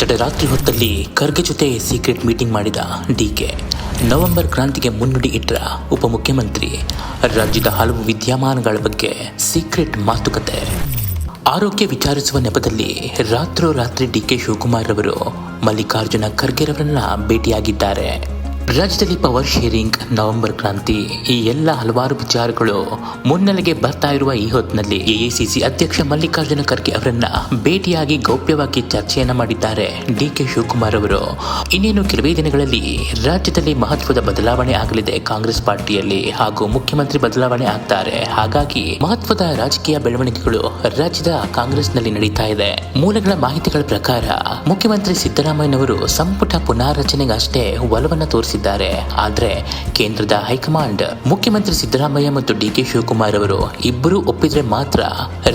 ತಡರಾತ್ರಿ ಹೊತ್ತಲ್ಲಿ ಖರ್ಗೆ ಜೊತೆ ಸೀಕ್ರೆಟ್ ಮೀಟಿಂಗ್ ಮಾಡಿದ ಡಿಕೆ. ನವೆಂಬರ್ ಕ್ರಾಂತಿಗೆ ಮುನ್ನುಡಿ ಇಟ್ಟರ ಉಪಮುಖ್ಯಮಂತ್ರಿ. ರಾಜ್ಯದ ಹಲವು ವಿದ್ಯಮಾನಗಳ ಬಗ್ಗೆ ಸೀಕ್ರೆಟ್ ಮಾತುಕತೆ. ಆರೋಗ್ಯ ವಿಚಾರಿಸುವ ನೆಪದಲ್ಲಿ ರಾತ್ರೋರಾತ್ರಿ ಡಿಕೆ ಶಿವಕುಮಾರ್ ಅವರು ಮಲ್ಲಿಕಾರ್ಜುನ ಖರ್ಗೆರವರನ್ನ ಭೇಟಿಯಾಗಿದ್ದಾರೆ. ರಾಜ್ಯದಲ್ಲಿ ಪವರ್ ಶೇರಿಂಗ್, ನವೆಂಬರ್ ಕ್ರಾಂತಿ, ಈ ಎಲ್ಲ ಹಲವಾರು ವಿಚಾರಗಳು ಮುನ್ನೆಲೆಗೆ ಬರ್ತಾ ಇರುವ ಈ ಹೊತ್ತಿನಲ್ಲಿ ಎಐಸಿಸಿ ಅಧ್ಯಕ್ಷ ಮಲ್ಲಿಕಾರ್ಜುನ ಖರ್ಗೆ ಅವರನ್ನ ಭೇಟಿಯಾಗಿ ಗೌಪ್ಯವಾಗಿ ಚರ್ಚೆಯನ್ನ ಮಾಡಿದ್ದಾರೆ ಡಿಕೆ ಶಿವಕುಮಾರ್ ಅವರು. ಇನ್ನೇನು ಕೆಲವೇ ದಿನಗಳಲ್ಲಿ ರಾಜ್ಯದಲ್ಲಿ ಮಹತ್ವದ ಬದಲಾವಣೆ ಆಗಲಿದೆ ಕಾಂಗ್ರೆಸ್ ಪಾರ್ಟಿಯಲ್ಲಿ, ಹಾಗೂ ಮುಖ್ಯಮಂತ್ರಿ ಬದಲಾವಣೆ ಆಗ್ತಾರೆ. ಹಾಗಾಗಿ ಮಹತ್ವದ ರಾಜಕೀಯ ಬೆಳವಣಿಗೆಗಳು ರಾಜ್ಯದ ಕಾಂಗ್ರೆಸ್ನಲ್ಲಿ ನಡೀತಾ ಇದೆ. ಮೂಲಗಳ ಮಾಹಿತಿಗಳ ಪ್ರಕಾರ ಮುಖ್ಯಮಂತ್ರಿ ಸಿದ್ದರಾಮಯ್ಯನವರು ಸಂಪುಟ ಪುನಾರಚನೆಗಷ್ಟೇ ಒಲವನ್ನ ತೋರಿಸಿದ್ದಾರೆ. ಆದ್ರೆ ಕೇಂದ್ರದ ಹೈಕಮಾಂಡ್ ಮುಖ್ಯಮಂತ್ರಿ ಸಿದ್ದರಾಮಯ್ಯ ಮತ್ತು ಡಿಕೆ ಶಿವಕುಮಾರ್ ಅವರು ಇಬ್ಬರು ಒಪ್ಪಿದ್ರೆ ಮಾತ್ರ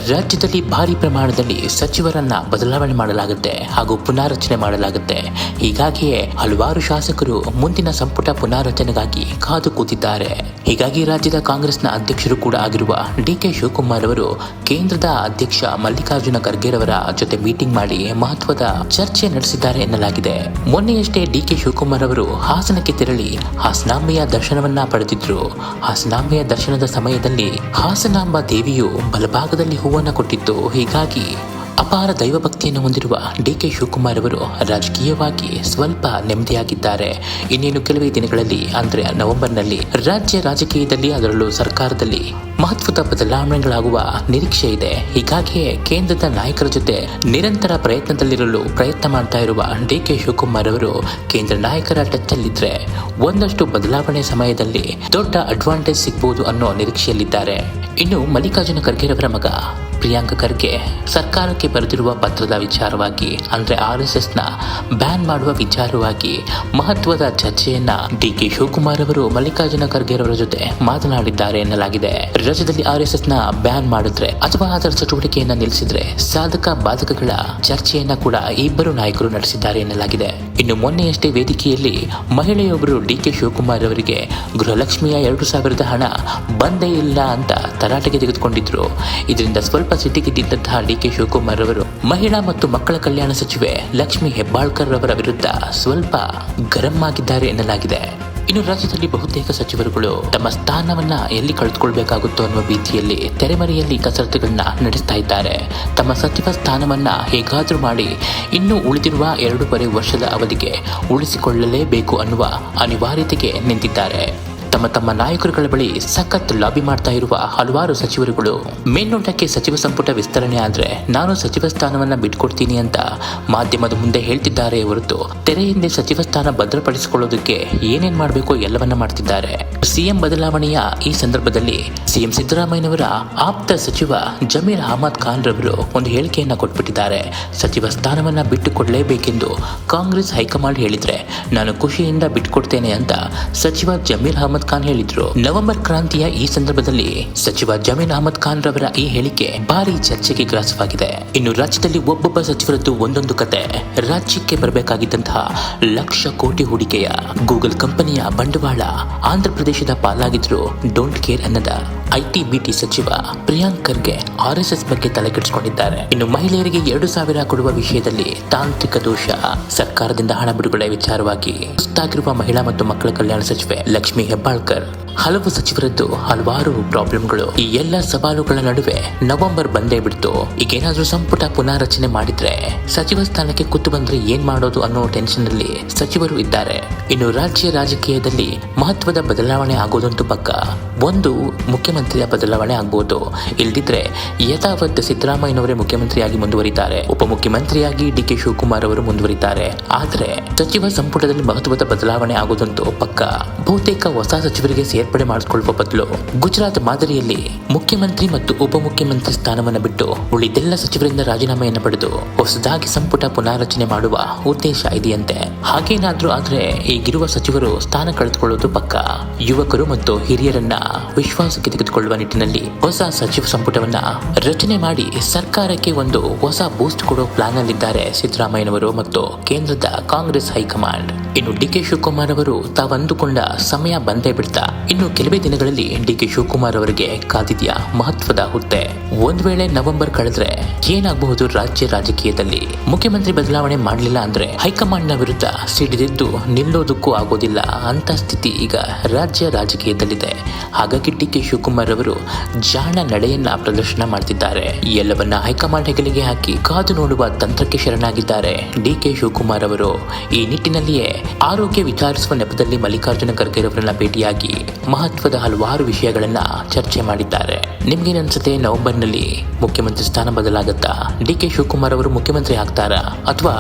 ರಾಜ್ಯದಲ್ಲಿ ಭಾರಿ ಪ್ರಮಾಣದಲ್ಲಿ ಸಚಿವರನ್ನ ಬದಲಾವಣೆ ಮಾಡಲಾಗುತ್ತೆ ಹಾಗೂ ಪುನಾರಚನೆ ಮಾಡಲಾಗುತ್ತೆ. ಹೀಗಾಗಿಯೇ ಹಲವಾರು ಶಾಸಕರು ಮುಂದಿನ ಸಂಪುಟ ಪುನಾರಚನೆಗಾಗಿ ಕಾದು ಕೂತಿದ್ದಾರೆ. ಹೀಗಾಗಿ ರಾಜ್ಯದ ಕಾಂಗ್ರೆಸ್ನ ಅಧ್ಯಕ್ಷರು ಕೂಡ ಆಗಿರುವ ಡಿಕೆ ಶಿವಕುಮಾರ್ ಅವರು ಕೇಂದ್ರದ ಅಧ್ಯಕ್ಷ ಮಲ್ಲಿಕಾರ್ಜುನ ಖರ್ಗೆರವರ ಜೊತೆ ಮೀಟಿಂಗ್ ಮಾಡಿ ಮಹತ್ವದ ಚರ್ಚೆ ನಡೆಸಿದ್ದಾರೆ ಎನ್ನಲಾಗಿದೆ. ಮೊನ್ನೆಯಷ್ಟೇ ಡಿಕೆ ಶಿವಕುಮಾರ್ ಅವರು ಹಾಸನಕ್ಕೆ ತೆರಳಿ ಹಾಸನಾಂಬೆಯ ದರ್ಶನವನ್ನ ಪಡೆದಿದ್ರು. ಹಾಸನಾಂಬೆಯ ದರ್ಶನದ ಸಮಯದಲ್ಲಿ ಹಾಸನಾಂಬ ದೇವಿಯು ಬಲಭಾಗದಲ್ಲಿ ಹೂವನ್ನ ಕೊಟ್ಟಿತ್ತು. ಹೀಗಾಗಿ ಅಪಾರ ದೈವ ಭಕ್ತಿಯನ್ನು ಹೊಂದಿರುವ ಡಿಕೆ ಶಿವಕುಮಾರ್ ಅವರು ರಾಜಕೀಯವಾಗಿ ಸ್ವಲ್ಪ ನೆಮ್ಮದಿಯಾಗಿದ್ದಾರೆ. ಇನ್ನೇನು ಕೆಲವೇ ದಿನಗಳಲ್ಲಿ ಅಂದ್ರೆ ನವೆಂಬರ್ನಲ್ಲಿ ರಾಜ್ಯ ರಾಜಕೀಯದಲ್ಲಿ, ಅದರಲ್ಲೂ ಸರ್ಕಾರದಲ್ಲಿ ಮಹತ್ವದ ಬದಲಾವಣೆಗಳಾಗುವ ನಿರೀಕ್ಷೆ ಇದೆ. ಹೀಗಾಗಿಯೇ ಕೇಂದ್ರದ ನಾಯಕರ ಜೊತೆ ನಿರಂತರ ಪ್ರಯತ್ನ ಮಾಡ್ತಾ ಇರುವ ಡಿಕೆ ಶಿವಕುಮಾರ್ ಅವರು ಕೇಂದ್ರ ನಾಯಕರ ಟಚ್ ಅಲ್ಲಿದ್ರೆ ಒಂದಷ್ಟು ಬದಲಾವಣೆ ಸಮಯದಲ್ಲಿ ದೊಡ್ಡ ಅಡ್ವಾಂಟೇಜ್ ಸಿಗಬಹುದು ಅನ್ನೋ ನಿರೀಕ್ಷೆಯಲ್ಲಿದ್ದಾರೆ. ಇನ್ನು ಮಲ್ಲಿಕಾರ್ಜುನ ಖರ್ಗೆರವರ ಮಗ ಪ್ರಿಯಾಂಕ್ ಖರ್ಗೆ ಸರ್ಕಾರಕ್ಕೆ ಬರೆದಿರುವ ಪತ್ರದ ವಿಚಾರವಾಗಿ ಅಂದ್ರೆ RSSನ ಬ್ಯಾನ್ ಮಾಡುವ ವಿಚಾರವಾಗಿ ಮಹತ್ವದ ಚರ್ಚೆಯನ್ನ ಡಿಕೆ ಶಿವಕುಮಾರ್ ಅವರು ಮಲ್ಲಿಕಾರ್ಜುನ ಖರ್ಗೆರವರ ಜೊತೆ ಮಾತನಾಡಿದ್ದಾರೆ ಎನ್ನಲಾಗಿದೆ. ರಾಜ್ಯದಲ್ಲಿ RSSನ ಬ್ಯಾನ್ ಮಾಡಿದ್ರೆ ಅಥವಾ ಅದರ ಚಟುವಟಿಕೆಯನ್ನ ನಿಲ್ಲಿಸಿದ್ರೆ ಸಾಧಕ ಬಾಧಕಗಳ ಚರ್ಚೆಯನ್ನ ಕೂಡ ಇಬ್ಬರು ನಾಯಕರು ನಡೆಸಿದ್ದಾರೆ ಎನ್ನಲಾಗಿದೆ. ಇನ್ನು ಮೊನ್ನೆಯಷ್ಟೇ ವೇದಿಕೆಯಲ್ಲಿ ಮಹಿಳೆಯೊಬ್ಬರು ಡಿಕೆ ಶಿವಕುಮಾರ್ ಅವರಿಗೆ ಗೃಹಲಕ್ಷ್ಮಿಯ 2,000 ಹಣ ಬಂದೇ ಇಲ್ಲ ಅಂತ ತರಾಟೆಗೆ ತೆಗೆದುಕೊಂಡಿದ್ರು. ಇದರಿಂದ ಸ್ವಲ್ಪ ಸಿಟ್ಟಿಗೆದ್ದಂತಹ ಡಿಕೆ ಶಿವಕುಮಾರ್ ಅವರು ಮಹಿಳಾ ಮತ್ತು ಮಕ್ಕಳ ಕಲ್ಯಾಣ ಸಚಿವೆ ಲಕ್ಷ್ಮಿ ಹೆಬ್ಬಾಳ್ಕರ್ ಅವರ ವಿರುದ್ಧ ಸ್ವಲ್ಪ ಗರಂ ಆಗಿದ್ದಾರೆ ಎನ್ನಲಾಗಿದೆ. ಇನ್ನು ರಾಜ್ಯದಲ್ಲಿ ಬಹುತೇಕ ಸಚಿವರುಗಳು ತಮ್ಮ ಸ್ಥಾನವನ್ನ ಎಲ್ಲಿ ಕಳೆದುಕೊಳ್ಬೇಕಾಗುತ್ತೋ ಅನ್ನುವ ಭೀತಿಯಲ್ಲಿ ತೆರೆಮರೆಯಲ್ಲಿ ಕಸರತ್ತುಗಳನ್ನ ನಡೆಸ್ತಾ ಇದ್ದಾರೆ. ತಮ್ಮ ಸಚಿವ ಸ್ಥಾನವನ್ನ ಹೇಗಾದ್ರೂ ಮಾಡಿ ಇನ್ನು ಉಳಿದಿರುವ 2.5 ವರ್ಷದ ಅವಧಿಗೆ ಉಳಿಸಿಕೊಳ್ಳಲೇಬೇಕು ಅನ್ನುವ ಅನಿವಾರ್ಯತೆಗೆ ನಿಂತಿದ್ದಾರೆ. ತಮ್ಮ ನಾಯಕರುಗಳ ಬಳಿ ಸಖತ್ ಲಾಬಿ ಮಾಡ್ತಾ ಇರುವ ಹಲವಾರು ಸಚಿವರುಗಳು ಮೇಲ್ನೋಟಕ್ಕೆ ಸಚಿವ ಸಂಪುಟ ವಿಸ್ತರಣೆ ಆದ್ರೆ ನಾನು ಸಚಿವ ಸ್ಥಾನವನ್ನ ಬಿಟ್ಕೊಡ್ತೀನಿ ಅಂತ ಮಾಧ್ಯಮದ ಮುಂದೆ ಹೇಳ್ತಿದ್ದಾರೆ ಹೊರತು ತೆರೆ ಹಿಂದೆ ಸಚಿವ ಸ್ಥಾನ ಭದ್ರಪಡಿಸಿಕೊಳ್ಳೋದಕ್ಕೆ ಏನೇನ್ ಮಾಡಬೇಕು ಎಲ್ಲವನ್ನ ಮಾಡ್ತಿದ್ದಾರೆ. ಸಿಎಂ ಬದಲಾವಣೆಯ ಈ ಸಂದರ್ಭದಲ್ಲಿ ಸಿಎಂ ಸಿದ್ದರಾಮಯ್ಯನವರ ಆಪ್ತ ಸಚಿವ ಜಮೀರ್ ಅಹಮದ್ ಖಾನ್ ರವರು ಒಂದು ಹೇಳಿಕೆಯನ್ನ ಕೊಟ್ಬಿಟ್ಟಿದ್ದಾರೆ. ಸಚಿವ ಸ್ಥಾನವನ್ನ ಬಿಟ್ಟುಕೊಡ್ಲೇಬೇಕೆಂದು ಕಾಂಗ್ರೆಸ್ ಹೈಕಮಾಂಡ್ ಹೇಳಿದ್ರೆ ನಾನು ಖುಷಿಯಿಂದ ಬಿಟ್ಟುಕೊಡ್ತೇನೆ ಅಂತ ಸಚಿವ ಜಮೀರ್ ಅಹಮದ್ ಖಾನ್ ಹೇಳಿದ್ರು. ನವೆಂಬರ್ ಕ್ರಾಂತಿಯ ಈ ಸಂದರ್ಭದಲ್ಲಿ ಸಚಿವ ಜಮೀರ್ ಅಹಮದ್ ಖಾನ್ ರವರ ಈ ಹೇಳಿಕೆ ಭಾರಿ ಚರ್ಚೆಗೆ ಗ್ರಾಸವಾಗಿದೆ. ಇನ್ನು ರಾಜ್ಯದಲ್ಲಿ ಒಬ್ಬೊಬ್ಬ ಸಚಿವರದ್ದು ಒಂದೊಂದು ಕತೆ. ರಾಜ್ಯಕ್ಕೆ ಬರಬೇಕಾಗಿದ್ದಂತಹ ಲಕ್ಷ ಕೋಟಿ ಹೂಡಿಕೆಯ ಗೂಗಲ್ ಕಂಪನಿಯ ಬಂಡವಾಳ ಆಂಧ್ರ ಪ್ರದೇಶದ ಪಾಲಾಗಿದ್ರು ಡೋಂಟ್ ಕೇರ್ ಅನ್ನದ IT-BT ಸಚಿವ ಪ್ರಿಯಾಂಕ್ ಖರ್ಗೆ RSS ಬಗ್ಗೆ ತಲೆ ಕೆಡಿಸಿಕೊಂಡಿದ್ದಾರೆ. ಇನ್ನು ಮಹಿಳೆಯರಿಗೆ 2,000 ಕೊಡುವ ವಿಷಯದಲ್ಲಿ ತಾಂತ್ರಿಕ ದೋಷ, ಸರ್ಕಾರದಿಂದ ಹಣ ಬಿಡುಗಡೆ ವಿಚಾರವಾಗಿ ಸುಸ್ತಾಗಿರುವ ಮಹಿಳಾ ಮತ್ತು ಮಕ್ಕಳ ಕಲ್ಯಾಣ ಸಚಿವೆ ಲಕ್ಷ್ಮಿ ಹೆಬ್ಬಾಳ್ಕರ್, ಹಲವು ಸಚಿವರದ್ದು ಹಲವಾರು ಪ್ರಾಬ್ಲಮ್ಗಳು. ಈ ಎಲ್ಲ ಸವಾಲುಗಳ ನಡುವೆ ನವೆಂಬರ್ ಬಂದೇ ಬಿಡ್ತು. ಈಗೇನಾದ್ರೂ ಸಂಪುಟ ಪುನಾರಚನೆ ಮಾಡಿದ್ರೆ ಸಚಿವ ಸ್ಥಾನಕ್ಕೆ ಕೂತು ಬಂದ್ರೆ ಏನ್ ಮಾಡೋದು ಅನ್ನೋ ಟೆನ್ಷನ್ ಅಲ್ಲಿ ಸಚಿವರು ಇದ್ದಾರೆ. ಇನ್ನು ರಾಜ್ಯ ರಾಜಕೀಯದಲ್ಲಿ ಮಹತ್ವದ ಬದಲಾವಣೆ ಆಗೋದಂತೂ ಪಕ್ಕ. ಒಂದು, ಮುಖ್ಯಮಂತ್ರಿಯ ಬದಲಾವಣೆ ಆಗ್ಬಹುದು. ಇಲ್ದಿದ್ರೆ ಯಥಾವತ್ ಸಿದ್ದರಾಮಯ್ಯನವರೇ ಮುಖ್ಯಮಂತ್ರಿಯಾಗಿ ಮುಂದುವರಿತಾರೆ, ಉಪಮುಖ್ಯಮಂತ್ರಿಯಾಗಿ ಡಿಕೆ ಶಿವಕುಮಾರ್ ಅವರು ಮುಂದುವರಿತಾರೆ. ಆದ್ರೆ ಸಚಿವ ಸಂಪುಟದಲ್ಲಿ ಮಹತ್ವದ ಬದಲಾವಣೆ ಆಗೋದಂತೂ ಪಕ್ಕ. ಬಹುತೇಕ ಹೊಸ ಸಚಿವರಿಗೆ ಸೇರ್ಪಡೆ ಮಾಡಿಕೊಳ್ಳುವ ಬದಲು ಗುಜರಾತ್ ಮಾದರಿಯಲ್ಲಿ ಮುಖ್ಯಮಂತ್ರಿ ಮತ್ತು ಉಪಮುಖ್ಯಮಂತ್ರಿ ಸ್ಥಾನವನ್ನು ಬಿಟ್ಟು ಉಳಿದೆಲ್ಲ ಸಚಿವರಿಂದ ರಾಜೀನಾಮೆಯನ್ನು ಪಡೆದು ಹೊಸದಾಗಿ ಸಂಪುಟ ಪುನಾರಚನೆ ಮಾಡುವ ಉದ್ದೇಶ ಇದೆಯಂತೆ. ಹಾಗೇನಾದ್ರೂ ಆದ್ರೆ ಈಗಿರುವ ಸಚಿವರು ಸ್ಥಾನ ಕಳೆದುಕೊಳ್ಳುವುದು ಪಕ್ಕ. ಯುವಕರು ಮತ್ತು ಹಿರಿಯರನ್ನ ವಿಶ್ವಾಸಕ್ಕೆ ತೆಗೆದುಕೊಳ್ಳುವ ನಿಟ್ಟಿನಲ್ಲಿ ಹೊಸ ಸಚಿವ ಸಂಪುಟವನ್ನ ರಚನೆ ಮಾಡಿ ಸರ್ಕಾರಕ್ಕೆ ಒಂದು ಹೊಸ ಬೂಸ್ಟ್ ಕೊಡೋ ಪ್ಲಾನ್ ಅಲ್ಲಿದ್ದಾರೆ ಸಿದ್ದರಾಮಯ್ಯನವರು ಮತ್ತು ಕೇಂದ್ರದ ಕಾಂಗ್ರೆಸ್ ಹೈಕಮಾಂಡ್. ಇನ್ನು ಡಿಕೆ ಶಿವಕುಮಾರ್ ಅವರು ತಾವು ಅಂದುಕೊಂಡ ಸಮಯ ಬಂದೇ ಬಿಡ್ತಾ ಇನ್ನು ಕೆಲವೇ ದಿನಗಳಲ್ಲಿ ಡಿಕೆ ಶಿವಕುಮಾರ್ ಅವರಿಗೆ ಕಾದಿದೆ ಇದೆಯಾ ಮಹತ್ವದ ಹುದ್ದೆ. ಒಂದ್ ವೇಳೆ ನವೆಂಬರ್ ಕಳೆದ್ರೆ ಏನಾಗಬಹುದು ರಾಜ್ಯ ರಾಜಕೀಯದಲ್ಲಿ? ಮುಖ್ಯಮಂತ್ರಿ ಬದಲಾವಣೆ ಮಾಡಲಿಲ್ಲ ಅಂದ್ರೆ ಹೈಕಮಾಂಡ್ನ ವಿರುದ್ಧ ಸಿಡಿದೆದ್ದು ನಿಲ್ಲೋದಕ್ಕೂ ಆಗೋದಿಲ್ಲ ಅಂತ ಸ್ಥಿತಿ ಈಗ ರಾಜ್ಯ ರಾಜಕೀಯದಲ್ಲಿದೆ. ಹಾಗಾಗಿ ಡಿ.ಕೆ. ಶಿವಕುಮಾರ್ ಅವರು ಜಾಣ ನಡೆಯನ್ನ ಪ್ರದರ್ಶನ ಮಾಡ್ತಿದ್ದಾರೆ. ಎಲ್ಲವನ್ನ ಹೈಕಮಾಂಡ್ ಹೆಗಲಿಗೆ ಹಾಕಿ ಕಾದು ನೋಡುವ ತಂತ್ರಕ್ಕೆ ಶರಣಾಗಿದ್ದಾರೆ ಡಿ.ಕೆ. ಶಿವಕುಮಾರ್ ಅವರು. ಈ ನಿಟ್ಟಿನಲ್ಲಿಯೇ ಆರೋಗ್ಯ ವಿಚಾರಿಸುವ ನೆಪದಲ್ಲಿ ಮಲ್ಲಿಕಾರ್ಜುನ ಖರ್ಗೆ ಅವರನ್ನ ಭೇಟಿಯಾಗಿ ಮಹತ್ವದ ಹಲವಾರು ವಿಷಯಗಳನ್ನ ಚರ್ಚೆ ಮಾಡಿದ್ದಾರೆ. ನಿಮ್ಗೇನನ್ಸುತ್ತೆ? ನವೆಂಬರ್ನಲ್ಲಿ ಮುಖ್ಯಮಂತ್ರಿ ಸ್ಥಾನ ಬದಲಾಗುತ್ತಾ? ಡಿ.ಕೆ. ಶಿವಕುಮಾರ್ ಅವರು ಮುಖ್ಯಮಂತ್ರಿ ಆಗ್ತಾರಾ ಅಥವಾ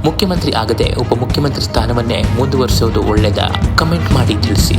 ಮುಖ್ಯಮಂತ್ರಿ ಆಗದೆ ಉಪಮುಖ್ಯಮಂತ್ರಿ ಸ್ಥಾನವನ್ನೇ ಮುಂದುವರಿಸೋದು ಒಳ್ಳೆಯದಾ? ಕಮೆಂಟ್ ಮಾಡಿ ತಿಳಿಸಿ.